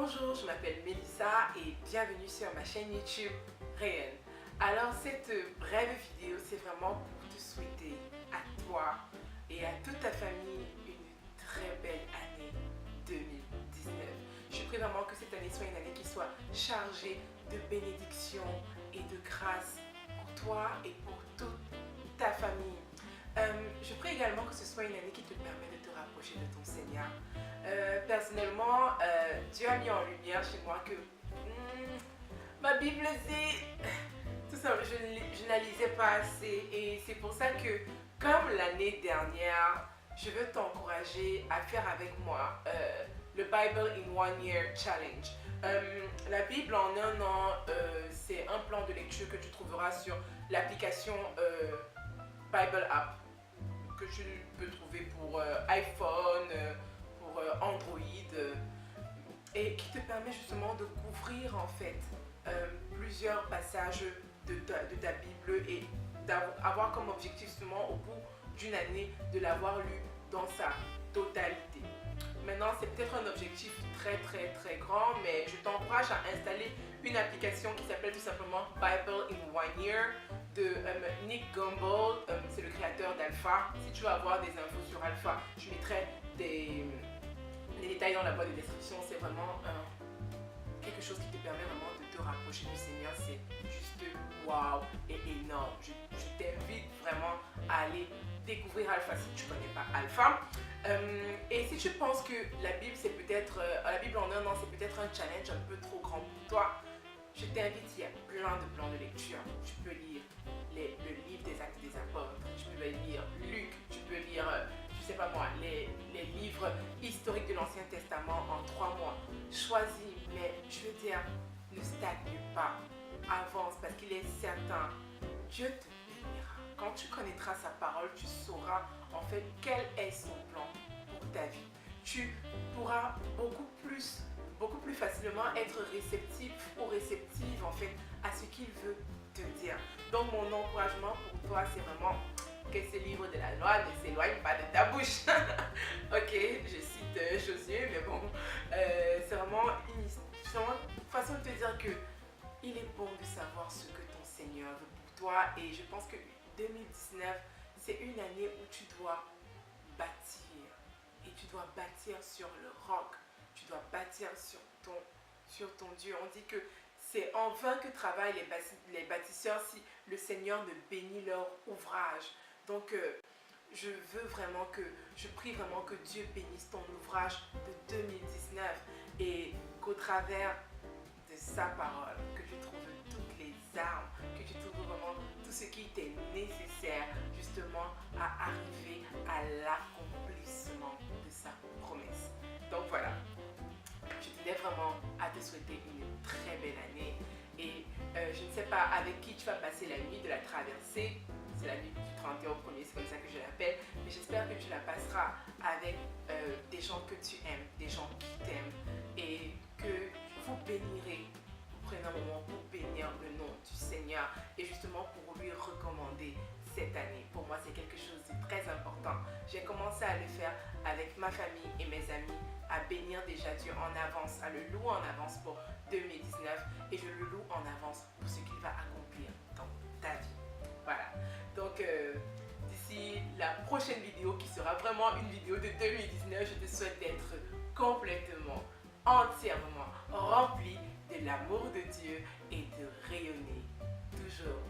Bonjour, je m'appelle Mélissa et bienvenue sur ma chaîne YouTube Réel. Alors cette brève vidéo, c'est vraiment pour te souhaiter à toi et à toute ta famille une très belle année 2019. Je prie vraiment que cette année soit une année qui soit chargée de bénédictions et de grâce pour toi et pour toute ta famille. Je prie également que ce soit une année qui te permet de te rapprocher de ton Seigneur. Personnellement, Dieu a mis en lumière chez moi que ma Bible, tout ça, je ne la lisais pas assez. Et c'est pour ça que, comme l'année dernière, je veux t'encourager à faire avec moi le Bible in One Year Challenge. La Bible en un an, c'est un plan de lecture que tu trouveras sur l'application Bible App que tu peux trouver pour iPhone, pour Android, et qui te permet justement de couvrir en fait plusieurs passages de ta Bible et d'avoir comme objectif justement au bout d'une année de l'avoir lu dans sa totalité. Maintenant, c'est peut-être un objectif très grand, mais je t'encourage à installer une application qui s'appelle tout simplement Bible in One Year de Nick Gumbel, c'est le créateur d'Alpha. Si tu veux avoir des infos sur Alpha, je mettrai les détails dans la boîte de description. C'est vraiment quelque chose qui te permet vraiment de te rapprocher du Seigneur. C'est juste waouh et énorme. Je t'invite vraiment à aller découvrir Alpha si tu ne connais pas Alpha. Et si tu penses que la Bible c'est peut-être la Bible en un an c'est peut-être un challenge un peu trop grand pour toi, je t'invite, il y a plein de plans de lecture. Tu peux lire le livre des Actes des Apôtres, tu peux lire Luc, tu peux lire, je sais pas moi, les livres historiques de l'Ancien Testament en 3 mois. Choisis, mais je veux dire, ne stagne pas, avance parce qu'il est certain, Dieu te bénira. Quand tu connaîtras sa parole, tu sauras en fait quel est son plan pour ta vie. Tu pourras beaucoup plus facilement être réceptif ou réceptive en fait à ce qu'il veut te dire. Donc mon encouragement pour toi c'est vraiment que ce livre de la loi ne s'éloigne pas de ta bouche. Ok, je cite Josué, mais bon, c'est vraiment une façon de te dire que il est bon de savoir ce que ton Seigneur veut pour toi et je pense que 2019 c'est une année où tu dois bâtir et tu dois bâtir sur le roc. Tu dois bâtir sur ton Dieu. On dit que c'est en vain que travaillent les bâtisseurs si le Seigneur ne bénit leur ouvrage. Donc, je prie vraiment que Dieu bénisse ton ouvrage de 2019 et qu'au travers de sa parole, que tu trouves toutes les armes, que tu trouves vraiment tout ce qui t'est nécessaire justement à arriver à l'accomplissement de sa promesse. Donc voilà. Je tenais vraiment à te souhaiter une très belle année et je ne sais pas avec qui tu vas passer la nuit de la traversée, c'est la nuit du 31 au 1er, c'est comme ça que je l'appelle, mais j'espère que tu la passeras avec des gens que tu aimes, des gens qui t'aiment et que vous bénirez, vous prenez un moment pour bénir le nom du Seigneur et justement pour lui recommander cette année. Pour moi, c'est quelque chose de très important. J'ai commencé à le faire avec ma famille et mes amis, à bénir déjà Dieu en avance, à le louer en avance pour 2019 et je le loue en avance pour ce qu'il va accomplir dans ta vie. Voilà. Donc, d'ici la prochaine vidéo qui sera vraiment une vidéo de 2019, je te souhaite d'être complètement, entièrement rempli de l'amour de Dieu et de rayonner toujours